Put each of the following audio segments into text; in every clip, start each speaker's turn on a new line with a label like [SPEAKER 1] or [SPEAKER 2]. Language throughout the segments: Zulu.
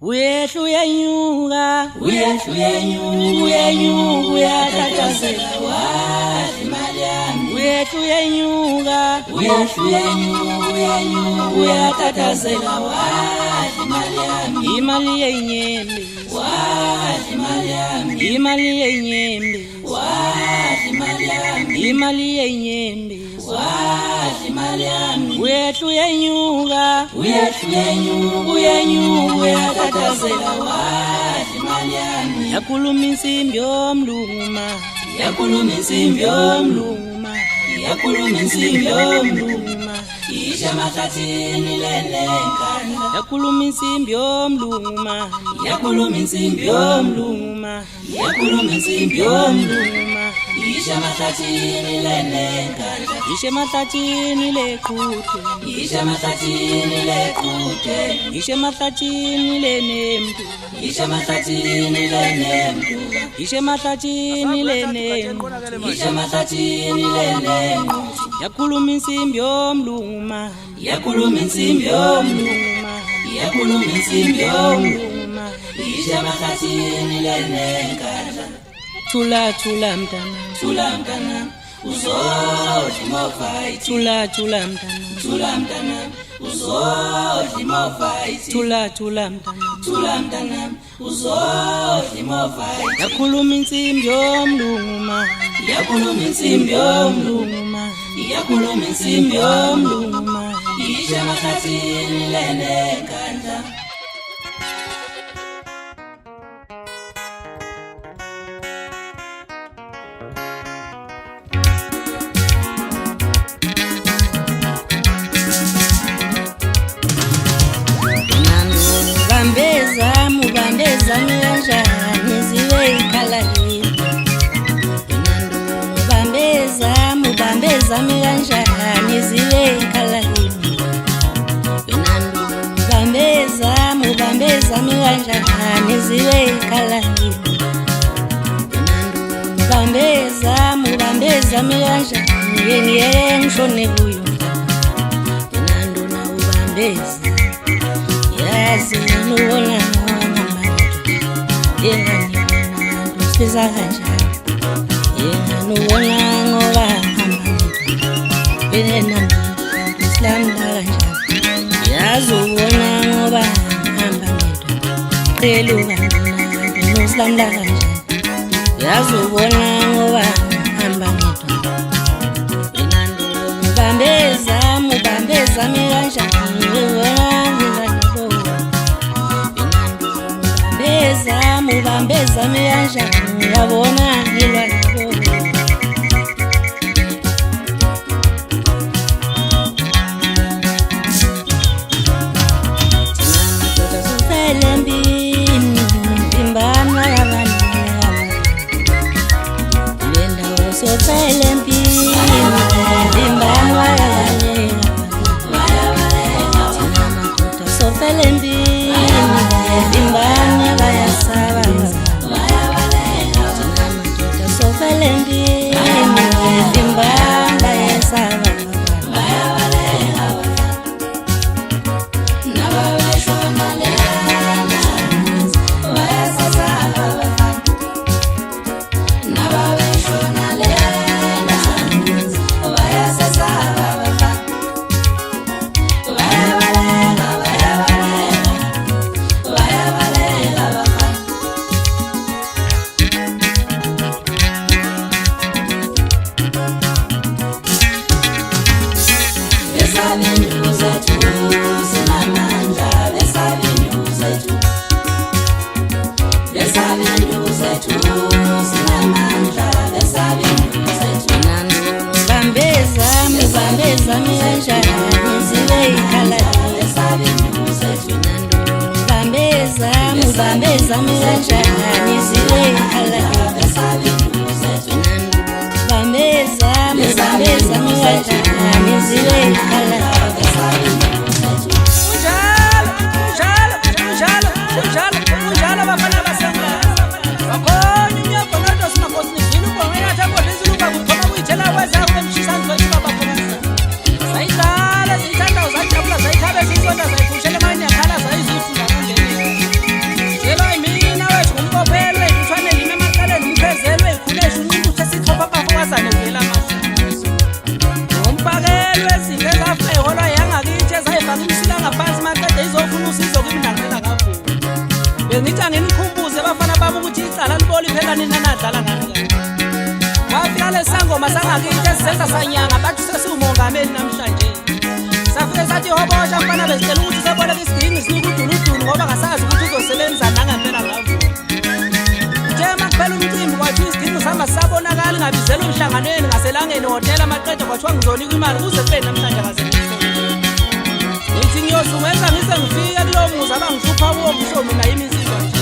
[SPEAKER 1] Uyehla uyenyuka, uyehla uyenyuka, uyenyuka uyatatazela wathi imali yami. Uyehla uyenyuka, uyehla uyenyuka, uyenyuka uyatatazela wathi imali yami. Imali yenyembe, wathi imali yami. Imali yenyembe, wathi imali yami. Imali yenyembe, wathi imali yami. Uyehla uyenyuka, uyehla uyenyuka, uyenyuka uyatatazela wathi imali yami. Yakhuluma insimbi yomlungu, yakhuluma insimbi yomlungu, yakhuluma insimbi yomlungu, isha mahlathini lenkandla. Yakhuluma insimbi yomlungu, yakhuluma insimbi yomlungu, yakhuluma insimbi yomlungu, isha mahlathini lenkandla. Isha mahlathini leqhuthe, isha mahlathini leqhuthe, isha mahlathini lenemdu, isha mahlathini lenemdu, isha mahlathini lenemdu, isha mahlathini lenemdu. Yakhuluma insimbi yomlungu, yakhuluma insimbi yomlungu, yakhuluma insimbi yomlungu, isha mahlathini lenkandla. Thula thula mntana, thula mntana, uzodla imovayi. Thula thula mntana, thula mntana, uzodla imovayi. Thula thula mntana, thula mntana, uzodla imovayi. Yakhuluma insimbi yomlungu, yakhuluma insimbi yomlungu, yakhuluma insimbi yomlungu, isha mahlathini lenkandla. Mubambeza miranjani ziwe ikhalahini. Mubambeza miranjani ziwe ikhalahini. Mubambeza miranjani ziwe ikhalahini. Mubambeza miranjani ngiyeke ngishone kuyo. Nandona ubambeza yazi nubona Siza kanjani yena ubona ngoba hamba bena Islam kanjani yazi ubona ngoba hamba ngedwa qelu kanjani Islam kanjani yazi ubona ngoba hamba ngedwa benando mubambeza miranjani Mubambeza miranjani yabona ngilwa nabo. Madoda sofele mbini mbimbana yabanela. Lenda sofele mbini mbimbana yabanela. Madoda sofele mbini mbimbana bayasaba. Sofelendi mbimbana bayasaba. Mubambeza miranjani ziwe ikhalahini. Mubambeza miranjani ziwe ikhalahini. Mubambeza miranjani ziwe ikhalahini. Unjalo bafana basanga. Bakhona inyoko nodwa singakosi nizwile ubongela thabo lesiluka kuthoma kuyithela kweza kwemshisa nzweni baba khona. Sayidlala zithanda uzajabula zayithabe zisonda zayiphushela amanye akhala zayizifunda kanjeni. ngithi anginikhumbuze bafana bami ukuthi icala liboli phela nina nadlala ngani. Wafika lesangoma sangakithi esisenza sanyanga bathi sesiwumongameli namhlanje. Safike sathi hobosha mfana bezicela ukuthi seboleka isidingi sinika udunudunu ngoba ngasazi ukuthi uzosebenza nangempela ngavu. Njema kuphela umcimbi kwathi isidingi sihamba sisabonakala ngabizela umhlanganweni ngaselangeni hotela amaqeda kwathiwa ngizonika imali kuze kube namhlanje kaze. Ngithi ngiyosungeza ngise ngifike kulowo muzi abangihlupha kuwo ngisho mina imisizwa nje.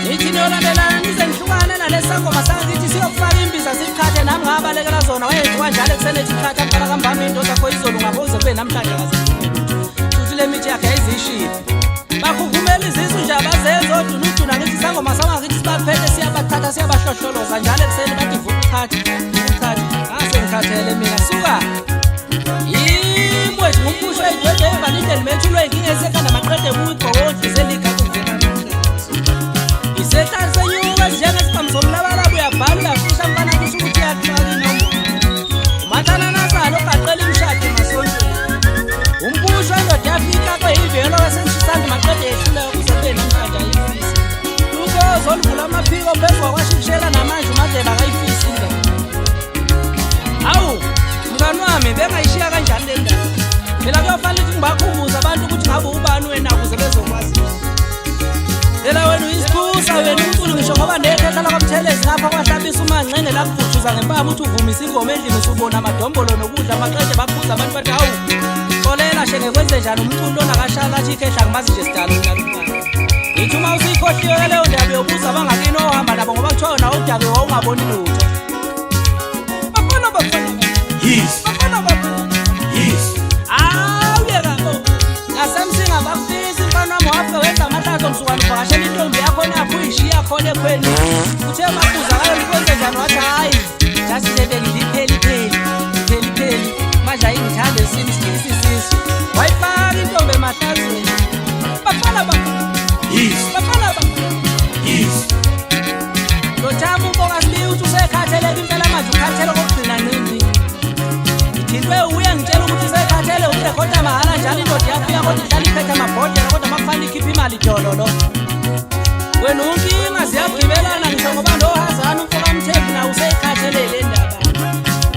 [SPEAKER 1] Ngithi niyolandelana nize nihlukane nalesangoma sangithi siyokufaka imbiza sikhathe nami ngabalekela zona wayenziwa njalo kusenethi ikhatha mfana kambami into zakho izolo ngakuze kube namhlanje kaze. Futhi le mithi yakhe ayizishile. Bakuvumela izisu nje abazenza odunuduna ngithi sangoma sangakithi sibaphethe siyabathatha siyabahlohloloza njalo kuseni bathi vuka ukhathe ukhathe. Ngase ngikhathele mina suka. Yimwe ngumpusho edwedwe evalinde limethulwe inkinga esekhanda maqede kuyigqokodli selika kuvela. Isehlali senyuka njengesiqamu somlabalaba uyabhala uyafisha mfana kusho ukuthi yathwala inombolo. Umathana nasalo ogaqela imishado emasontweni. Umpusho endoda yafika kweyivelo wesentshisandi maqede ehluleka kuze kube namhlanje ayifisi. Lukozo oluvula amaphiko phezu kwakwashishela namanje uMadlela akayifisi indaba. Hawu mngani wami bengayishiya kanjani le ndaba. Phela kuyofanele ukuthi ngibakhumbuze abantu ukuthi ngabe ubani wena ukuze bezokwazi. Phela wena uyisiphusa wena umculi ngisho ngoba nekhehla lakwamthelezi ngapha kwahlabisa umanxenge lakuvuthuza ngempama ukuthi uvumisa ingoma endlini usubona amadombolo nokudla amaqede bakhuza abantu bathi hawu xolela shenge kwenze njani umculi lona kashala athi ikhehla ngimazi nje sidalo nalumfana. Ngithi uma usuyikhohliwe leyo ndaba yobuza abangakini ohamba nabo ngoba kuthiwa nawo udake wawungaboni lutho. Bafana bafana.
[SPEAKER 2] Yes.
[SPEAKER 1] Bafana bafana.
[SPEAKER 2] Yes.
[SPEAKER 1] Uyeka bo. Ngasemsinga bafisa mfana wami wafika wenza amahlazo msukwana uvakashela intombi yakho napho uyishiya khona ekhweni. Uthe mabuza ngayo ukwenze njani wathi hayi just nje pheli manje ayingithande isisisu. Wayifaka intombi emahlazweni. Bafana bafana.
[SPEAKER 2] Yes.
[SPEAKER 1] Bafana bafana.
[SPEAKER 2] Yes.
[SPEAKER 1] Lothama umbonga sibi uthi usekhatheleka impela manje ukhathele kokugcina nini. Ngithintwe uya ngitshela ukuthi usekhathele urekhoda mahala njalo indoda yafika kodwa ihlala iphethe amabhodlela kodwa makufana ikhipha imali dololo. Wena unkinga ziyagibelana ngisho ngoba noHazana umfoka Mthembu nawe useyikhathelele indaba.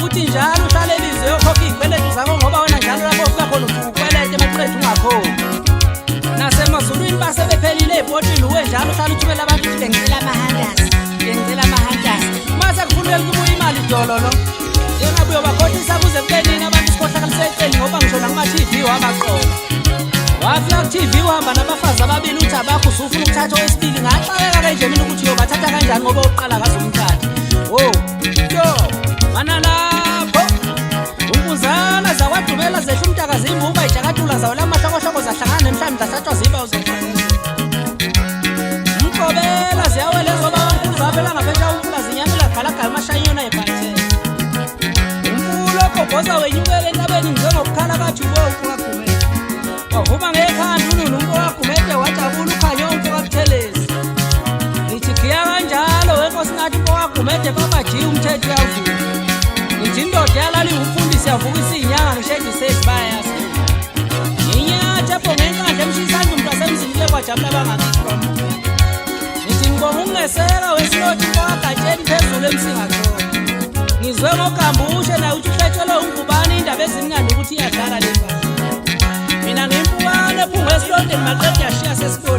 [SPEAKER 1] Uthi njalo uhlale elizwe yokhokha izikweletu zakho ngoba wena njalo lapho ufika khona ukwelete emaqedwe ungakhona. Nasemazulwini basebephelile ebhodini uwe njalo uhlala uthumela abantu ukuthi ngicela amahandasi. Mase kufuneka kubuya imali dololo. Yengabuyo bakhohlisa kuze kube nini abantu sikhohlakalise eceleni ngoba ngisho nakuma-TV wabaqola. Wafika ku-TV uhamba nabafazi ababili uthi abakho usufuna ukuthatha owesibili ngaxakeka kanje mina ukuthi uyobathatha kanjani ngoba uqala ngazo umthatha. Mana lapho unkuzana zakwadumela zehla umntaka zimbuka ijakatula zawo lamahlokohloko zahlangana nemhlanje zasatshwa ziba uzefanele. Umqobela ziyawele zoba wankulu zaphela ngaphesha umfula zinyamela galagala amashanyona ebhathe. Umfulo wenyukele entabeni njengokukhala kathi uwagumede. Wavuma ngekhanda ununu uwagumede wajabula ukhanya yonke kaButhelezi. Ngithi khiya kanjalo wenkosi ngathi uwagumede babajiya umthetho uyavuma. Ngithi indoda yalali umfundisi yavuka isinyanga ngishedi sesibaya yazi. Nginyathe pho ngenkandla emshisana umuntu wasemzini ke kwajabula bangakithi kwamuntu. Ngithi ngibonga ungeseka wesilothi kwagatsheni phezulu emsingathona. Ngizwe ngogambushe naye uthi uhletshelwe ungubani indaba ezimnandi ukuthi iyadlala le mbali. Mina ngimpukane ephunga esilondeni maqede yashiya sesikole.